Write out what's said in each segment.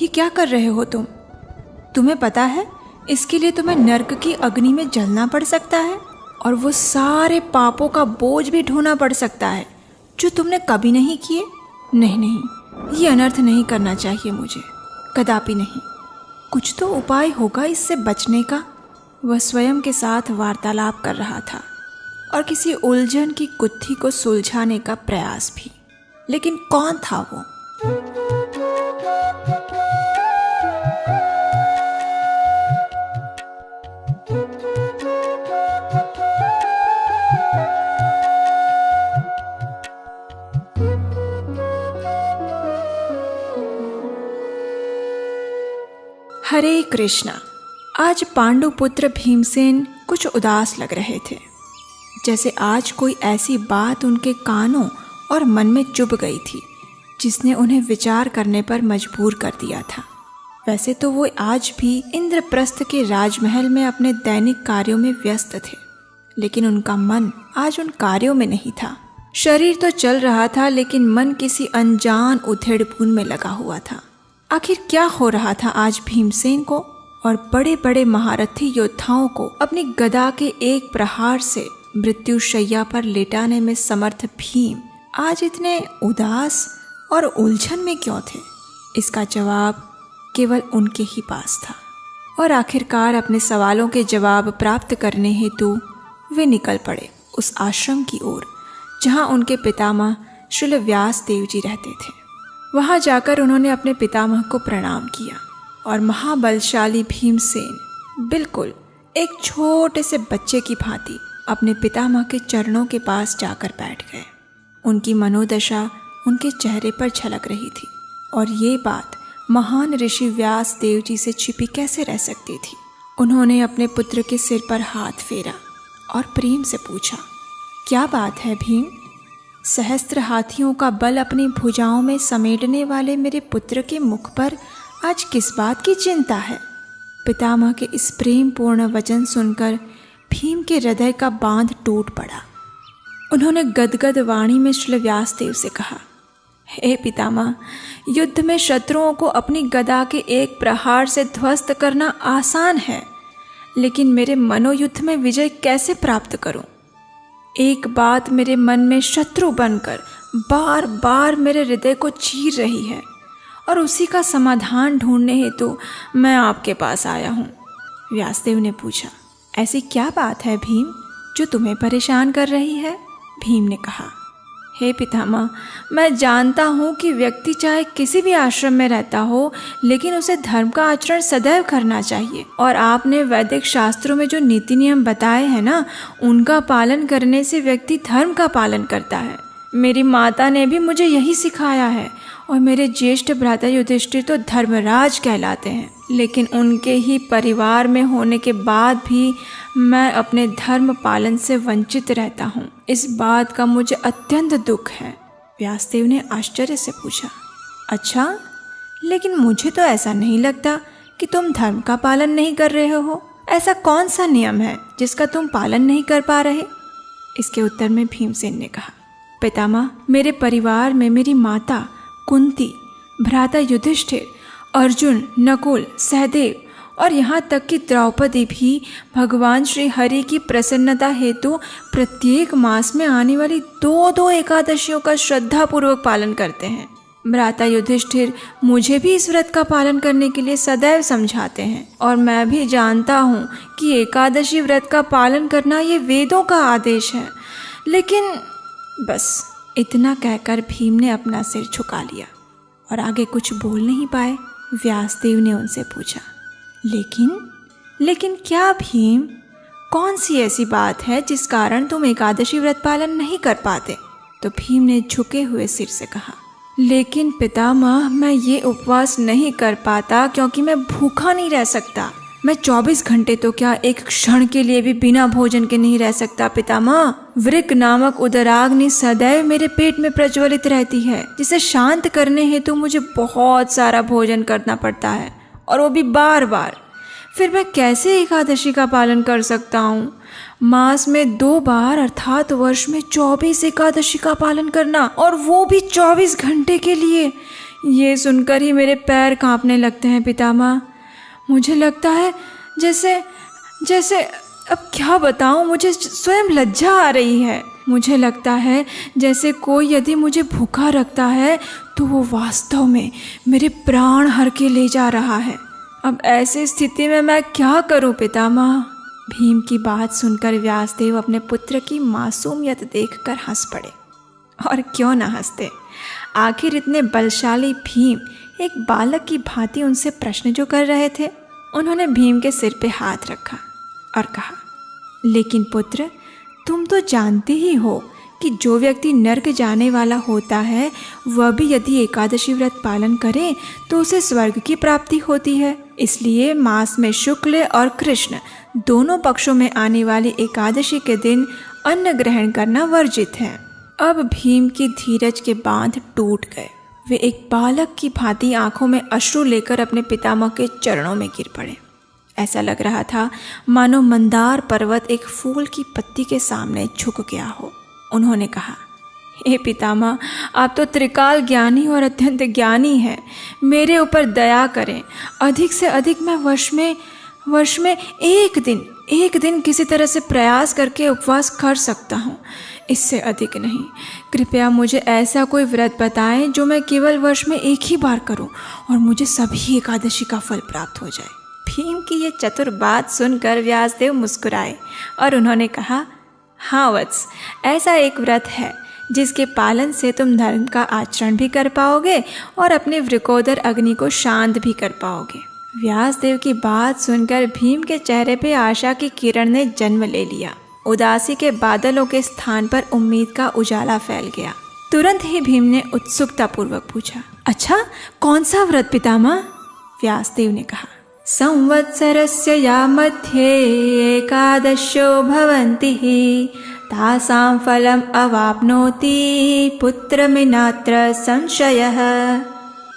ये क्या कर रहे हो तुम? तुम्हें पता है इसके लिए तुम्हें नर्क की अग्नि में जलना पड़ सकता है और वो सारे पापों का बोझ भी ढोना पड़ सकता है जो तुमने कभी नहीं किए। नहीं नहीं, ये अनर्थ नहीं करना चाहिए मुझे, कदापि नहीं। कुछ तो उपाय होगा इससे बचने का। वह स्वयं के साथ वार्तालाप कर रहा था और किसी उलझन की गुत्थी को सुलझाने का प्रयास भी। लेकिन कौन था वो? हरे कृष्णा। आज पांडुपुत्र भीमसेन कुछ उदास लग रहे थे, जैसे आज कोई ऐसी बात उनके कानों और मन में चुभ गई थी जिसने उन्हें विचार करने पर मजबूर कर दिया था। वैसे तो वो आज भी इंद्रप्रस्थ के राजमहल में अपने दैनिक कार्यों में व्यस्त थे, लेकिन उनका मन आज उन कार्यों में नहीं था। शरीर तो चल रहा था, लेकिन मन किसी अनजान उधेड़-बुन में लगा हुआ था। आखिर क्या हो रहा था आज भीमसेन को? और बड़े बड़े महारथी योद्धाओं को अपनी गदा के एक प्रहार से मृत्यु शैया पर लेटाने में समर्थ भीम आज इतने उदास और उलझन में क्यों थे? इसका जवाब केवल उनके ही पास था। और आखिरकार अपने सवालों के जवाब प्राप्त करने हेतु वे निकल पड़े उस आश्रम की ओर जहाँ उनके पितामह श्री व्यास देव जी रहते थे। वहाँ जाकर उन्होंने अपने पितामह को प्रणाम किया और महाबलशाली भीमसेन बिल्कुल एक छोटे से बच्चे की भांति अपने पितामह के चरणों के पास जाकर बैठ गए। उनकी मनोदशा उनके चेहरे पर झलक रही थी और ये बात महान ऋषि व्यास देव जी से छिपी कैसे रह सकती थी। उन्होंने अपने पुत्र के सिर पर हाथ फेरा और प्रेम से पूछा, क्या बात है भीम? सहस्त्र हाथियों का बल अपनी भुजाओं में समेटने वाले मेरे पुत्र के मुख पर आज किस बात की चिंता है? पितामह के इस प्रेम पूर्ण वचन सुनकर भीम के हृदय का बांध टूट पड़ा। उन्होंने गदगद वाणी में श्री व्यासदेव से कहा, हे पितामह, युद्ध में शत्रुओं को अपनी गदा के एक प्रहार से ध्वस्त करना आसान है, लेकिन मेरे मनोयुद्ध में विजय कैसे प्राप्त करूं? एक बात मेरे मन में शत्रु बनकर बार बार मेरे हृदय को चीर रही है और उसी का समाधान ढूंढने हेतु मैं आपके पास आया हूँ। व्यासदेव ने पूछा, ऐसी क्या बात है भीम जो तुम्हें परेशान कर रही है? भीम ने कहा, हे पितामह, मैं जानता हूँ कि व्यक्ति चाहे किसी भी आश्रम में रहता हो, लेकिन उसे धर्म का आचरण सदैव करना चाहिए। और आपने वैदिक शास्त्रों में जो नीति नियम बताए हैं ना, उनका पालन करने से व्यक्ति धर्म का पालन करता है। मेरी माता ने भी मुझे यही सिखाया है और मेरे ज्येष्ठ भ्राता युधिष्ठिर तो धर्मराज कहलाते हैं, लेकिन उनके ही परिवार में होने के बाद भी मैं अपने धर्म पालन से वंचित रहता हूँ। इस बात का मुझे अत्यंत दुख है। व्यासदेव ने आश्चर्य से पूछा, अच्छा, लेकिन मुझे तो ऐसा नहीं लगता कि तुम धर्म का पालन नहीं कर रहे हो। ऐसा कौन सा नियम है जिसका तुम पालन नहीं कर पा रहे? इसके उत्तर में भीमसेन ने कहा, पितामह, मेरे परिवार में मेरी माता कुंती, भ्राता युधिष्ठिर, अर्जुन, नकुल, सहदेव और यहाँ तक कि द्रौपदी भी भगवान श्री हरि की प्रसन्नता हेतु प्रत्येक मास में आने वाली 2-2 एकादशियों का श्रद्धापूर्वक पालन करते हैं। भ्राता युधिष्ठिर मुझे भी इस व्रत का पालन करने के लिए सदैव समझाते हैं और मैं भी जानता हूँ कि एकादशी व्रत का पालन करना ये वेदों का आदेश है। लेकिन बस इतना कहकर भीम ने अपना सिर झुका लिया और आगे कुछ बोल नहीं पाए। व्यासदेव ने उनसे पूछा, लेकिन क्या भीम, कौन सी ऐसी बात है जिस कारण तुम एकादशी व्रत पालन नहीं कर पाते? तो भीम ने झुके हुए सिर से कहा, लेकिन पितामह, मैं ये उपवास नहीं कर पाता क्योंकि मैं भूखा नहीं रह सकता। मैं 24 घंटे तो क्या, एक क्षण के लिए भी बिना भोजन के नहीं रह सकता पितामह। वृक नामक उदराग्नि सदैव मेरे पेट में प्रज्वलित रहती है, जिसे शांत करने हेतु मुझे बहुत सारा भोजन करना पड़ता है, और वो भी बार बार। फिर मैं कैसे एकादशी का पालन कर सकता हूँ? मास में 2 बार अर्थात वर्ष में 24 एकादशी का पालन करना, और वो भी 24 घंटे के लिए, ये सुनकर ही मेरे पैर कांपने लगते हैं पितामह। मुझे लगता है जैसे अब क्या बताऊं, मुझे स्वयं लज्जा आ रही है। मुझे लगता है जैसे कोई यदि मुझे भूखा रखता है तो वो वास्तव में मेरे प्राण हर के ले जा रहा है। अब ऐसी स्थिति में मैं क्या करूं पितामह? भीम की बात सुनकर व्यासदेव अपने पुत्र की मासूमियत देखकर हंस पड़े। और क्यों ना हंसते, आखिर इतने बलशाली भीम एक बालक की भांति उनसे प्रश्न जो कर रहे थे। उन्होंने भीम के सिर पे हाथ रखा और कहा, लेकिन पुत्र, तुम तो जानते ही हो कि जो व्यक्ति नरक जाने वाला होता है वह भी यदि एकादशी व्रत पालन करे तो उसे स्वर्ग की प्राप्ति होती है। इसलिए मास में शुक्ल और कृष्ण दोनों पक्षों में आने वाली एकादशी के दिन अन्न ग्रहण करना वर्जित है। अब भीम की धीरज के बांध टूट गए। वे एक बालक की भांति आंखों में अश्रु लेकर अपने पितामह के चरणों में गिर पड़े। ऐसा लग रहा था मानो मंदार पर्वत एक फूल की पत्ती के सामने झुक गया हो। उन्होंने कहा, हे पितामह, आप तो त्रिकाल ज्ञानी और अत्यंत ज्ञानी हैं। मेरे ऊपर दया करें। अधिक से अधिक मैं वर्ष में एक दिन किसी तरह से प्रयास करके उपवास कर सकता हूँ, इससे अधिक नहीं। कृपया मुझे ऐसा कोई व्रत बताएं जो मैं केवल वर्ष में एक ही बार करूं और मुझे सभी एकादशी का फल प्राप्त हो जाए। भीम की ये चतुर बात सुनकर व्यासदेव मुस्कुराए और उन्होंने कहा, हाँ वत्स, ऐसा एक व्रत है जिसके पालन से तुम धर्म का आचरण भी कर पाओगे और अपने वृकोदर अग्नि को शांत भी कर पाओगे। व्यासदेव की बात सुनकर भीम के चेहरे पे आशा की किरण ने जन्म ले लिया। उदासी के बादलों के स्थान पर उम्मीद का उजाला फैल गया। तुरंत ही भीम ने उत्सुकता पूर्वक पूछा, अच्छा कौन सा व्रत पितामह? व्यासदेव ने कहा, संवत्सरस्य या मध्ये एकादशो भवन्ति तासां फलम् अवाप्नोति पुत्रमिनात्र संशयः।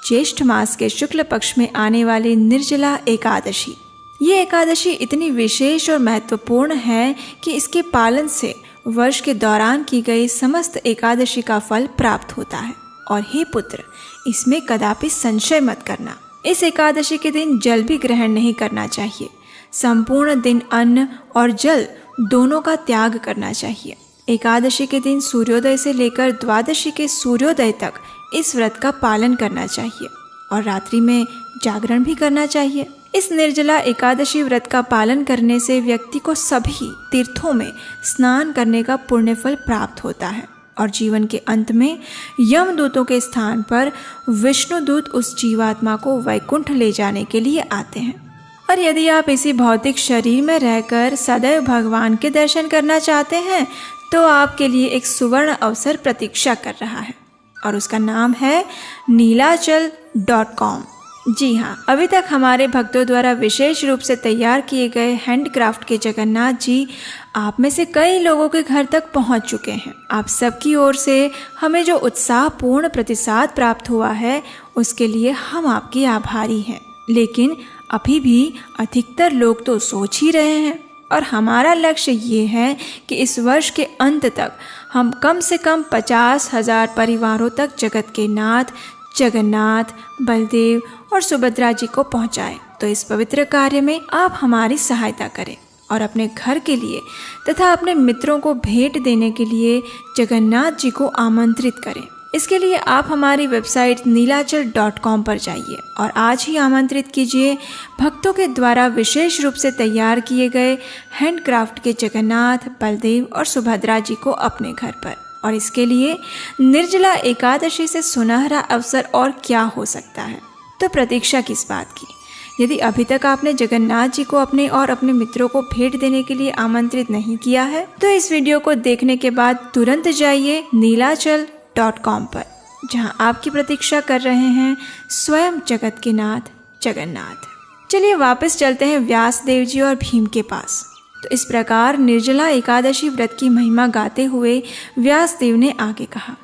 ज्येष्ठ मास के शुक्ल पक्ष में आने वाली निर्जला एकादशी, ये एकादशी इतनी विशेष और महत्वपूर्ण है कि इसके पालन से वर्ष के दौरान की गई समस्त एकादशी का फल प्राप्त होता है। और हे पुत्र, इसमें कदापि संशय मत करना। इस एकादशी के दिन जल भी ग्रहण नहीं करना चाहिए। संपूर्ण दिन अन्न और जल दोनों का त्याग करना चाहिए। एकादशी के दिन सूर्योदय से लेकर द्वादशी के सूर्योदय तक इस व्रत का पालन करना चाहिए और रात्रि में जागरण भी करना चाहिए। इस निर्जला एकादशी व्रत का पालन करने से व्यक्ति को सभी तीर्थों में स्नान करने का पुण्य फल प्राप्त होता है और जीवन के अंत में यमदूतों के स्थान पर विष्णुदूत उस जीवात्मा को वैकुंठ ले जाने के लिए आते हैं। और यदि आप इसी भौतिक शरीर में रहकर सदैव भगवान के दर्शन करना चाहते हैं तो आपके लिए एक सुवर्ण अवसर प्रतीक्षा कर रहा है और उसका नाम है नीलाचल.com। जी हाँ, अभी तक हमारे भक्तों द्वारा विशेष रूप से तैयार किए गए हैंडक्राफ्ट के जगन्नाथ जी आप में से कई लोगों के घर तक पहुंच चुके हैं। आप सबकी ओर से हमें जो उत्साहपूर्ण प्रतिसाद प्राप्त हुआ है उसके लिए हम आपके आभारी हैं। लेकिन अभी भी अधिकतर लोग तो सोच ही रहे हैं और हमारा लक्ष्य ये है कि इस वर्ष के अंत तक हम कम से कम 50,000 परिवारों तक जगत के नाथ जगन्नाथ, बलदेव और सुभद्रा जी को पहुंचाएं। तो इस पवित्र कार्य में आप हमारी सहायता करें और अपने घर के लिए तथा अपने मित्रों को भेंट देने के लिए जगन्नाथ जी को आमंत्रित करें। इसके लिए आप हमारी वेबसाइट नीलाचल.com पर जाइए और आज ही आमंत्रित कीजिए भक्तों के द्वारा विशेष रूप से तैयार किए गए हैंडक्राफ्ट के जगन्नाथ, बलदेव और सुभद्रा जी को अपने घर पर। और इसके लिए निर्जला एकादशी से सुनहरा अवसर और क्या हो सकता है। तो प्रतीक्षा किस बात की? यदि अभी तक आपने जगन्नाथ जी को अपने और अपने मित्रों को भेंट देने के लिए आमंत्रित नहीं किया है तो इस वीडियो को देखने के बाद तुरंत जाइए नीलाचल.com पर, जहां आपकी प्रतीक्षा कर रहे हैं स्वयं जगत के नाथ जगन्नाथ। चलिए वापस चलते हैं व्यासदेव जी और भीम के पास। तो इस प्रकार निर्जला एकादशी व्रत की महिमा गाते हुए व्यासदेव ने आगे कहा,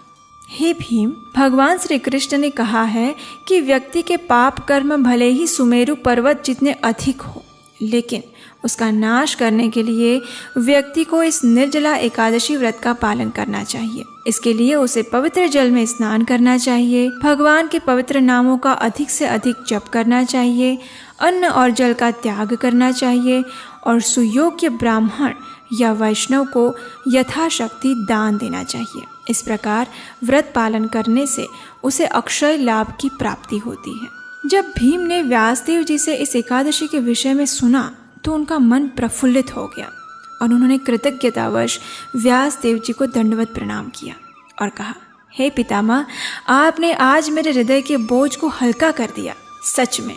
हे भीम, भगवान श्री कृष्ण ने कहा है कि व्यक्ति के पाप कर्म भले ही सुमेरु पर्वत जितने अधिक हो लेकिन उसका नाश करने के लिए व्यक्ति को इस निर्जला एकादशी व्रत का पालन करना चाहिए। इसके लिए उसे पवित्र जल में स्नान करना चाहिए, भगवान के पवित्र नामों का अधिक से अधिक जप करना चाहिए, अन्न और जल का त्याग करना चाहिए और सुयोग्य ब्राह्मण या वैष्णव को यथाशक्ति दान देना चाहिए। इस प्रकार व्रत पालन करने से उसे अक्षय लाभ की प्राप्ति होती है। जब भीम ने व्यासदेव जी से इस एकादशी के विषय में सुना तो उनका मन प्रफुल्लित हो गया और उन्होंने कृतज्ञतावश व्यासदेव जी को दंडवत प्रणाम किया और कहा, हे पितामह, आपने आज मेरे हृदय के बोझ को हल्का कर दिया। सच में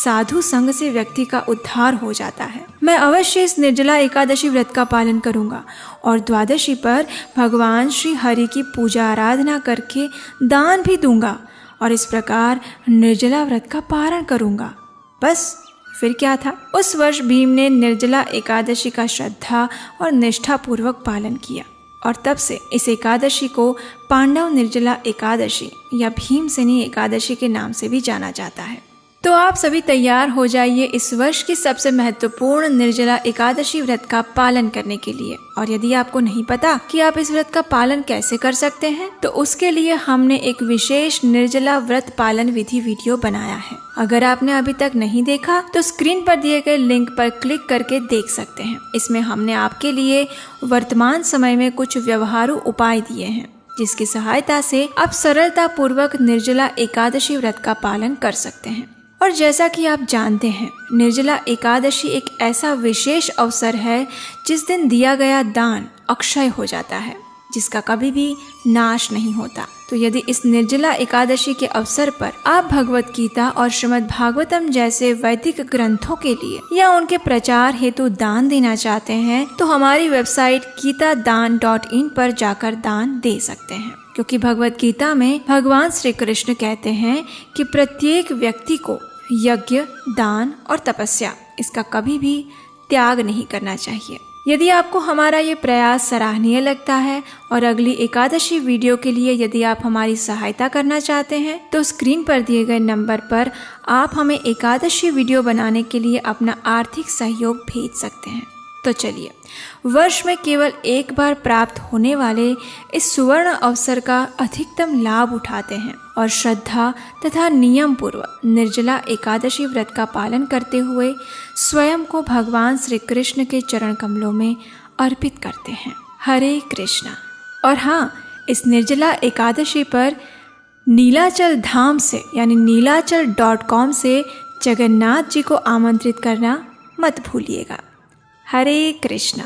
साधु संग से व्यक्ति का उद्धार हो जाता है। मैं अवश्य इस निर्जला एकादशी व्रत का पालन करूंगा और द्वादशी पर भगवान श्री हरि की पूजा आराधना करके दान भी दूंगा और इस प्रकार निर्जला व्रत का पारण करूंगा। बस फिर क्या था। उस वर्ष भीम ने निर्जला एकादशी का श्रद्धा और निष्ठा पूर्वक पालन किया और तब से इस एकादशी को पांडव निर्जला एकादशी या भीमसेनी एकादशी के नाम से भी जाना जाता है। तो आप सभी तैयार हो जाइए इस वर्ष की सबसे महत्वपूर्ण निर्जला एकादशी व्रत का पालन करने के लिए। और यदि आपको नहीं पता कि आप इस व्रत का पालन कैसे कर सकते हैं, तो उसके लिए हमने एक विशेष निर्जला व्रत पालन विधि वीडियो बनाया है। अगर आपने अभी तक नहीं देखा तो स्क्रीन पर दिए गए लिंक पर क्लिक करके देख सकते हैं। इसमें हमने आपके लिए वर्तमान समय में कुछ व्यवहारु उपाय दिए हैं, जिसकी सहायता से आप सरलता पूर्वक निर्जला एकादशी व्रत का पालन कर सकते हैं। और जैसा कि आप जानते हैं, निर्जला एकादशी एक ऐसा विशेष अवसर है जिस दिन दिया गया दान अक्षय हो जाता है, जिसका कभी भी नाश नहीं होता। तो यदि इस निर्जला एकादशी के अवसर पर आप भगवत गीता और श्रीमद् भागवतम जैसे वैदिक ग्रंथों के लिए या उनके प्रचार हेतु दान देना चाहते हैं, तो हमारी वेबसाइट गीतादान.in पर जाकर दान दे सकते हैं। क्योंकि भगवत गीता में भगवान श्री कृष्ण कहते हैं कि प्रत्येक व्यक्ति को यज्ञ, दान और तपस्या इसका कभी भी त्याग नहीं करना चाहिए। यदि आपको हमारा ये प्रयास सराहनीय लगता है और अगली एकादशी वीडियो के लिए यदि आप हमारी सहायता करना चाहते हैं, तो स्क्रीन पर दिए गए नंबर पर आप हमें एकादशी वीडियो बनाने के लिए अपना आर्थिक सहयोग भेज सकते हैं। तो चलिए, वर्ष में केवल एक बार प्राप्त होने वाले इस सुवर्ण अवसर का अधिकतम लाभ उठाते हैं और श्रद्धा तथा नियम पूर्वक निर्जला एकादशी व्रत का पालन करते हुए स्वयं को भगवान श्री कृष्ण के चरण कमलों में अर्पित करते हैं। हरे कृष्णा। और हाँ, इस निर्जला एकादशी पर नीलाचल धाम से यानी नीलाचल.com से जगन्नाथ जी को आमंत्रित करना मत भूलिएगा। हरे कृष्णा।